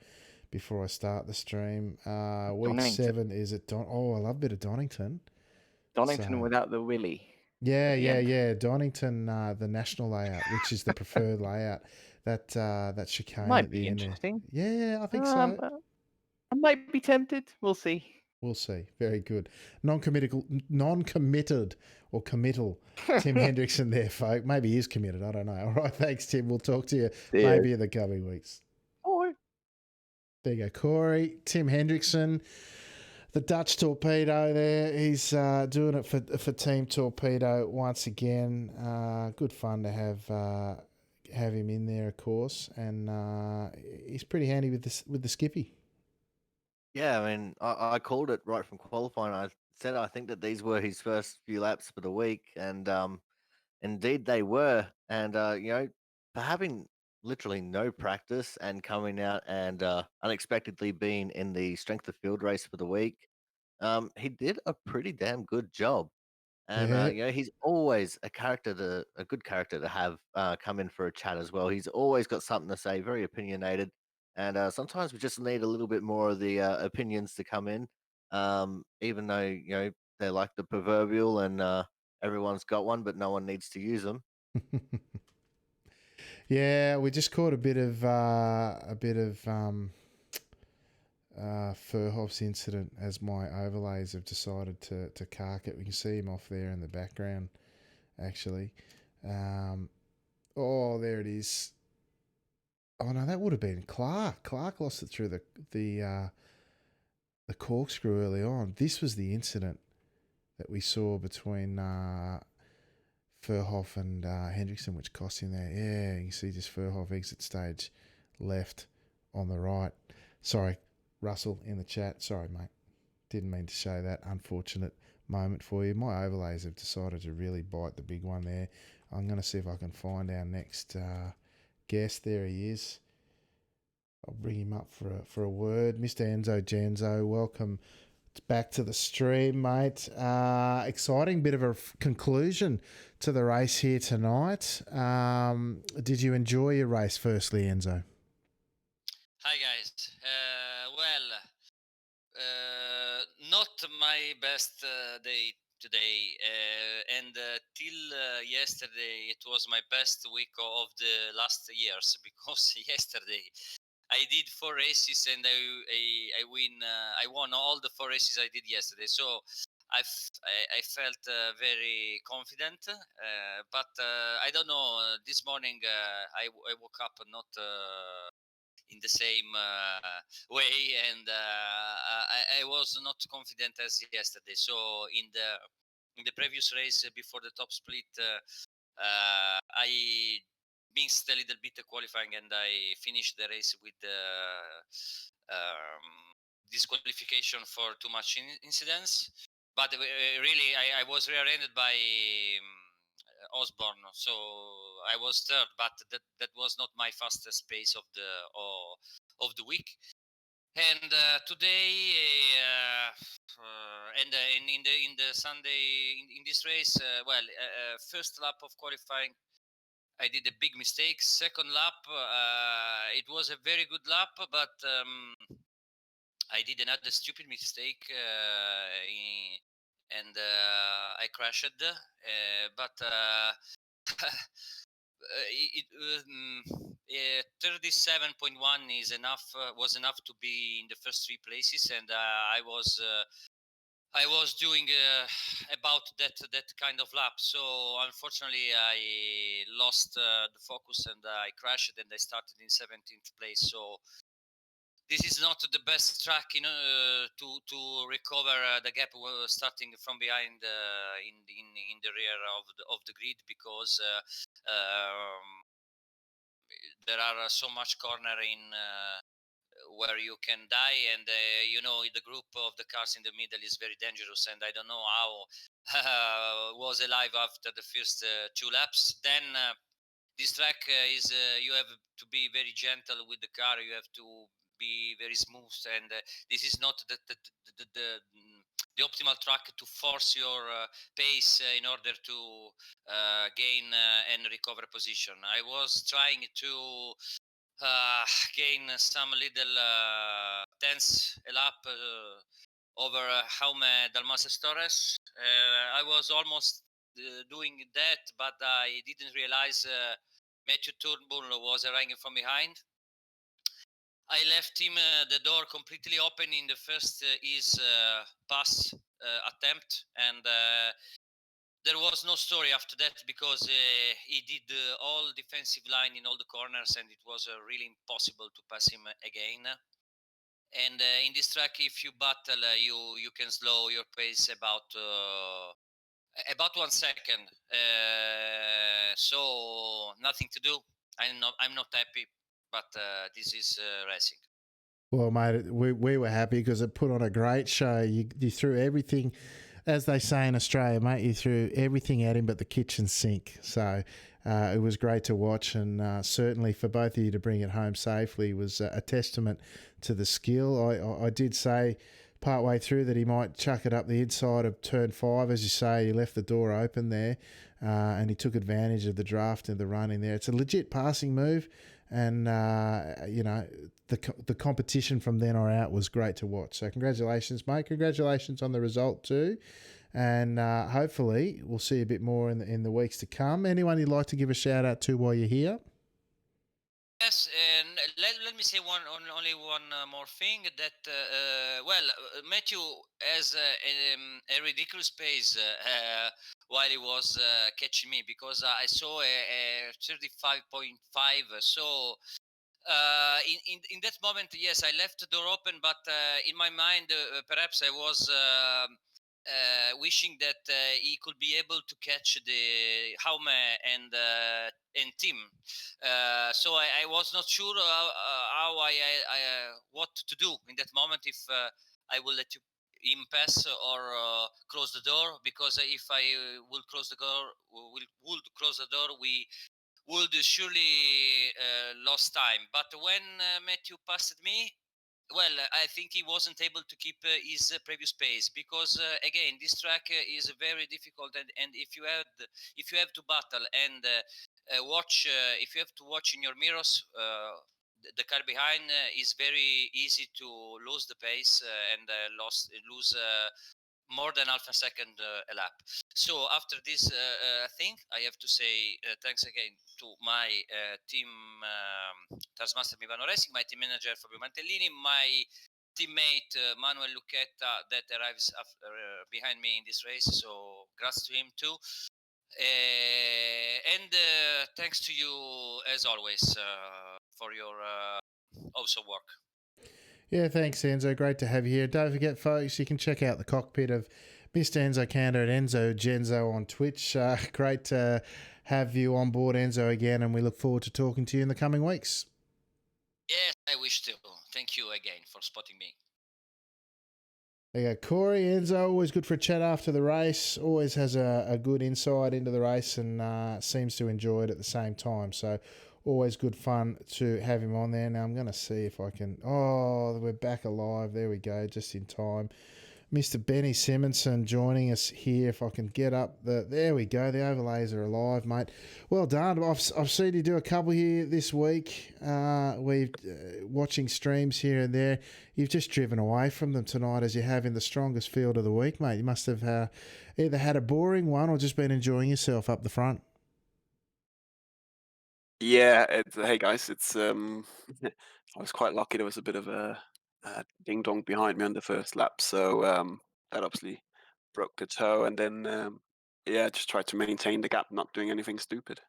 [SPEAKER 1] start the stream. Week 7 is at I love a bit of Donington.
[SPEAKER 3] Donington without the Willy.
[SPEAKER 1] Yeah. Donington, the national layout, which is the preferred layout. That chicane
[SPEAKER 3] might
[SPEAKER 1] at the
[SPEAKER 3] be
[SPEAKER 1] end
[SPEAKER 3] interesting.
[SPEAKER 1] there. Yeah, I think so.
[SPEAKER 3] I might be tempted. We'll see.
[SPEAKER 1] We'll see. Very good. Non-committed or committal Tim Hendrickson there, folk. Maybe he is committed. I don't know. All right. Thanks, Tim. We'll talk to you maybe in the coming weeks. There you go, Corey. Tim Hendrickson, the Dutch torpedo there. He's doing it for Team Torpedo once again. Good fun to have him in there, of course, and he's pretty handy with the skippy.
[SPEAKER 2] Yeah, I mean, I called it right from qualifying. I said I think that these were his first few laps for the week, and indeed they were. And for having literally no practice and coming out and unexpectedly being in the strength of field race for the week, he did a pretty damn good job. And
[SPEAKER 1] Yeah.
[SPEAKER 2] he's always a good character to have come in for a chat as well. He's always got something to say, very opinionated, and sometimes we just need a little bit more of the opinions to come in. Even though they're like the proverbial, and everyone's got one, but no one needs to use them.
[SPEAKER 1] Yeah, we just caught a bit of Furhoff's incident as my overlays have decided to cark it. We can see him off there in the background, actually. There it is. Oh no, that would have been Clark. Clark lost it through the corkscrew early on. This was the incident that we saw between Furhoff and Hendrickson, which cost him there. Yeah, you can see just Furhoff exit stage left on the right. Sorry, Russell in the chat. Sorry, mate. Didn't mean to show that unfortunate moment for you. My overlays have decided to really bite the big one there. I'm going to see if I can find our next guest. There he is. I'll bring him up for a word. Mr. Enzo Genzo, welcome back to the stream, mate. Exciting bit of a conclusion to the race here tonight. Did you enjoy your race, firstly, Enzo?
[SPEAKER 4] Hi, guys. Not my best day today, and till yesterday it was my best week of the last years because yesterday I did 4 races and I won all the 4 races I did yesterday. So I felt very confident, but I don't know. This morning I woke up not in the same way, and I was not confident as yesterday. So in the previous race before the top split, I missed a little bit the qualifying, and I finished the race with disqualification for too much incidents. But really, I was rear-ended by Osborne, so I was third, but that was not my fastest pace of the week. And today, and in the Sunday in this race, first lap of qualifying, I did a big mistake. Second lap, it was a very good lap, but I did another stupid mistake, and I crashed. But 37.1 is enough. Was enough to be in the first 3 places, and I was doing about that kind of lap. So unfortunately, I lost the focus and I crashed, and I started in 17th place. So this is not the best track, to recover the gap starting from behind in the rear of the grid, because there are so much corner in where you can die, and the group of the cars in the middle is very dangerous, and I don't know how was alive after the first 2 laps. Then this track is you have to be very gentle with the car, you have to be very smooth, and this is not the optimal track to force your pace in order to gain and recover position. I was trying to gain some little tenths a lap over Jaume Dalmases Torres. I was almost doing that, but I didn't realize Matthew Turnbull was arriving from behind. I left him the door completely open in the first his pass attempt, and there was no story after that, because he did all defensive line in all the corners, and it was really impossible to pass him again. And in this track, if you battle, you can slow your pace about 1 second. So nothing to do. I'm not happy, but this is racing.
[SPEAKER 1] Well, mate, we were happy because it put on a great show. You threw everything, as they say in Australia, mate, you threw everything at him but the kitchen sink. So it was great to watch, and certainly for both of you to bring it home safely was a testament to the skill. I did say partway through that he might chuck it up the inside of turn 5. As you say, he left the door open there, and he took advantage of the draft and the run in there. It's a legit passing move, and, the competition from then on out was great to watch. So congratulations, mate. Congratulations on the result too. And hopefully we'll see a bit more in the weeks to come. Anyone you'd like to give a shout out to while you're here?
[SPEAKER 4] Yes, and let me say only one more thing that Matthew has a ridiculous pace while he was catching me, because I saw a 35.5. So in that moment, yes, I left the door open, but in my mind, perhaps I was wishing that he could be able to catch the Jaume and Tim. So I was not sure how what to do in that moment, if I will let him pass or close the door, because if I will close the door, would close the door, we would surely lost time. But when Matthew passed me, well, I think he wasn't able to keep his previous pace, because again, this track is very difficult, and if you have to battle and watch, if you have to watch in your mirrors. The car behind is very easy to lose the pace and lose more than half a second a lap. So after this thing, I have to say thanks again to my team, Taskmaster Milano Racing, my team manager Fabio Mantellini, my teammate Manuel Lucchetta, that arrives behind me in this race. So congrats to him too. And thanks to you as always for your awesome work.
[SPEAKER 1] Yeah, thanks, Enzo. Great to have you here. Don't forget, folks, you can check out the cockpit of Mr. Enzo Cantor at Enzo Genzo on Twitch. Great to have you on board, Enzo, again, and we look forward to talking to you in the coming weeks.
[SPEAKER 4] Yes, I wish to. Thank you again for spotting me.
[SPEAKER 1] There you go. Corey, Enzo, always good for a chat after the race. Always has a good insight into the race, and seems to enjoy it at the same time. So always good fun to have him on there. Now I'm going to see if I can... Oh, we're back alive. There we go, just in time. Mr. Benny Simonson joining us here. If I can get up the... There we go. The overlays are alive, mate. Well done. I've seen you do a couple here this week. We've watching streams here and there. You've just driven away from them tonight, as you have in the strongest field of the week, mate. You must have either had a boring one or just been enjoying yourself up the front.
[SPEAKER 5] Yeah, hey guys, it's I was quite lucky. There was a bit of a ding dong behind me on the first lap, so that obviously broke the toe, and then just tried to maintain the gap, not doing anything stupid.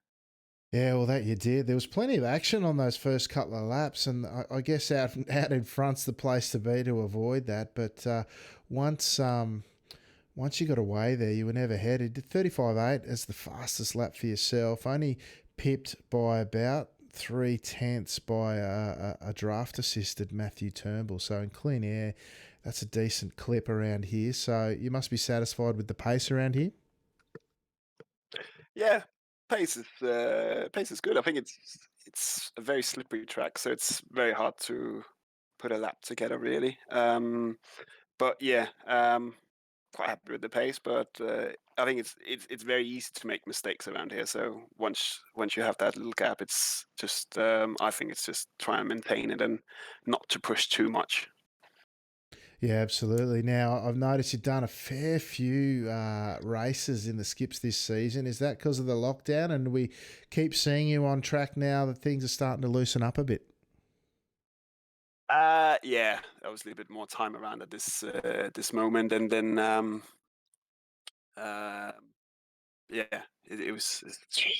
[SPEAKER 1] Yeah, well, that you did. There was plenty of action on those first couple of laps, and I guess out in front's the place to be to avoid that. But once you got away there, you were never headed. 35.8 as the fastest lap for yourself, only pipped by about 0.3 by a draft-assisted Matthew Turnbull. So in clean air, that's a decent clip around here. So you must be satisfied with the pace around here.
[SPEAKER 5] Yeah, pace is good. I think it's a very slippery track, so it's very hard to put a lap together, really. But yeah, quite happy with the pace. But I think it's very easy to make mistakes around here. So once you have that little gap, it's just I think it's just try and maintain it and not to push too much.
[SPEAKER 1] Yeah, absolutely. Now, I've noticed you've done a fair few races in the skips this season. Is that because of the lockdown? And we keep seeing you on track now that things are starting to loosen up a bit?
[SPEAKER 5] Yeah, obviously a bit more time around at this moment, and then yeah, it was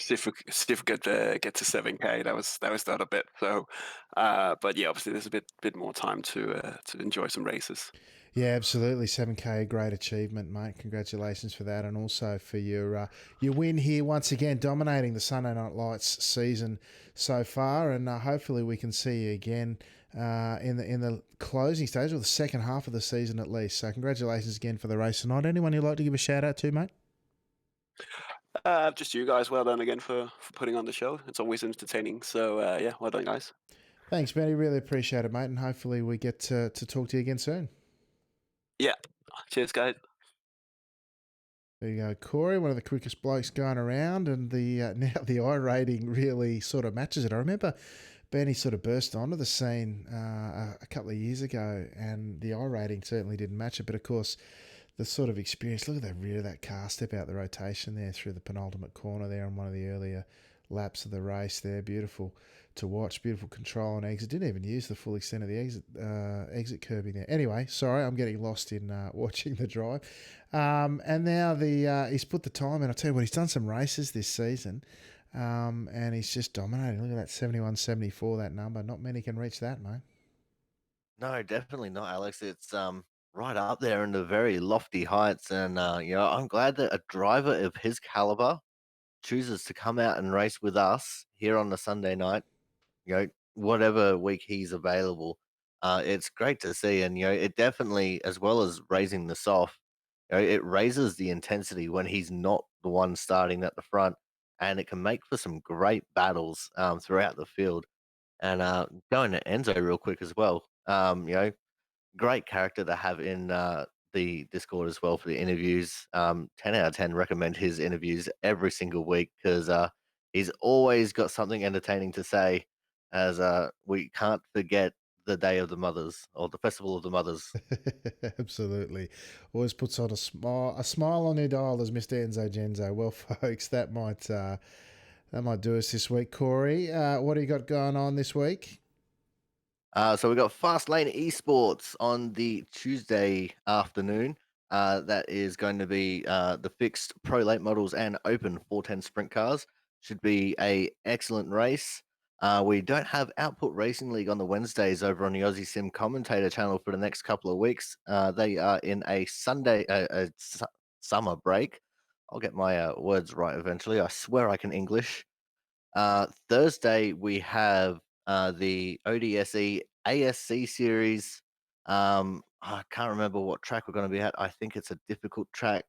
[SPEAKER 5] difficult to get to 7K. That was the other bit. So, but yeah, obviously there's a bit more time to enjoy some races.
[SPEAKER 1] Yeah, absolutely. 7K, great achievement, mate. Congratulations for that, and also for your win here once again, dominating the Sunday Night Lights season so far, and hopefully we can see you again in the closing stage or the second half of the season at least. So congratulations again for the race tonight. Anyone you'd like to give a shout out to, mate?
[SPEAKER 5] Just you guys, well done again for putting on the show. It's always entertaining. So yeah, well done, guys.
[SPEAKER 1] Thanks, Benny. Really appreciate it, mate, and hopefully we get to talk to you again soon.
[SPEAKER 5] Yeah, cheers, guys.
[SPEAKER 1] There you go, Corey, one of the quickest blokes going around, and the now the I rating really sort of matches it. I remember Benny sort of burst onto the scene a couple of years ago, and the I rating certainly didn't match it. But of course, the sort of experience. Look at the rear of that car, step out the rotation there through the penultimate corner there on one of the earlier laps of the race there. Beautiful to watch, beautiful control and exit. Didn't even use the full extent of the exit curbing there. Anyway, sorry, I'm getting lost in watching the drive. And now he's put the time in. I tell you what, he's done some races this season, and he's just dominating. Look at that 71.74, that number. Not many can reach that, mate.
[SPEAKER 2] No, definitely not, Alex. It's right up there in the very lofty heights, and I'm glad that a driver of his caliber chooses to come out and race with us here on the Sunday night. Whatever week he's available, it's great to see, and it definitely, as well as raising the soft, it raises the intensity when he's not the one starting at the front, and it can make for some great battles throughout the field. And going to Enzo real quick as well. Great character to have in the Discord as well for the interviews. 10 out of 10 recommend his interviews every single week because he's always got something entertaining to say, as we can't forget the Day of the Mothers or the Festival of the Mothers.
[SPEAKER 1] Absolutely. Always puts on a smile on your dial as Mr. Enzo Genzo. Well, folks, that might do us this week. Corey, what do you got going on this week?
[SPEAKER 2] So we got Fast Lane Esports on the Tuesday afternoon. That is going to be the fixed pro late models and open 410 sprint cars. Should be a excellent race. We don't have Output Racing League on the Wednesdays over on the Aussie Sim commentator channel for the next couple of weeks. They are in a summer break. I'll get my words right eventually. I swear I can English. Thursday, we have the ODSE ASC series. I can't remember what track we're going to be at. I think it's a difficult track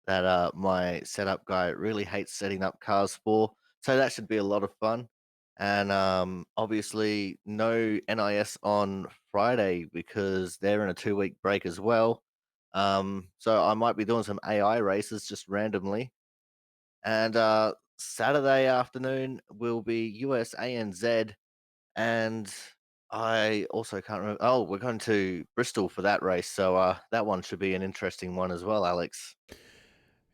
[SPEAKER 2] that my setup guy really hates setting up cars for. So that should be a lot of fun. And obviously, no NIS on Friday because they're in a 2-week break as well. So I might be doing some AI races just randomly. And Saturday afternoon will be US ANZ, and I also can't remember. Oh, we're going to Bristol for that race, so that one should be an interesting one as well, Alex.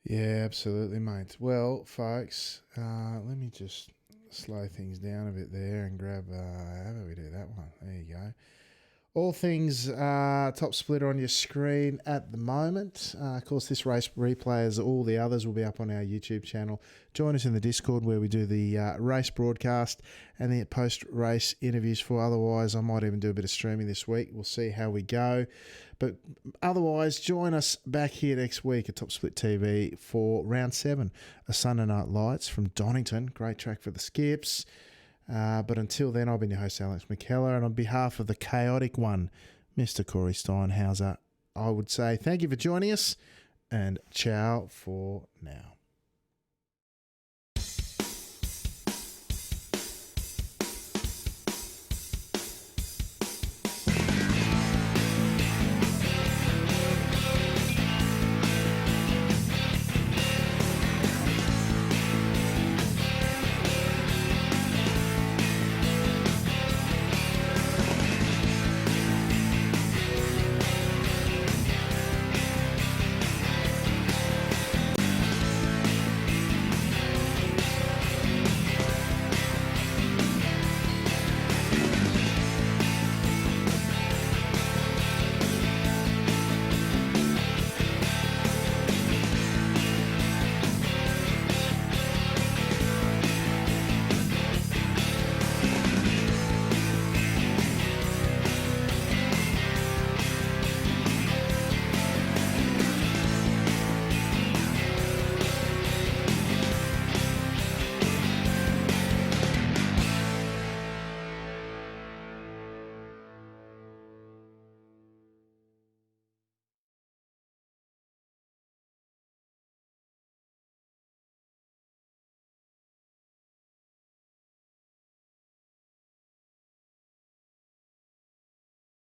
[SPEAKER 1] Yeah, absolutely, mate. Well, folks, let me just slow things down a bit there and grab. How about we do that one? There you go. All things top splitter on your screen at the moment. Of course, this race replay, as all the others, will be up on our YouTube channel. Join us in the Discord where we do the race broadcast and the post-race interviews for. Otherwise, I might even do a bit of streaming this week. We'll see how we go. But otherwise, join us back here next week at Top Split TV for Round 7, a Sunday Night Lights from Donington. Great track for the skips. But until then, I've been your host, Alex McKellar, and on behalf of the chaotic one, Mr. Corey Steinhauser, I would say thank you for joining us, and ciao for now.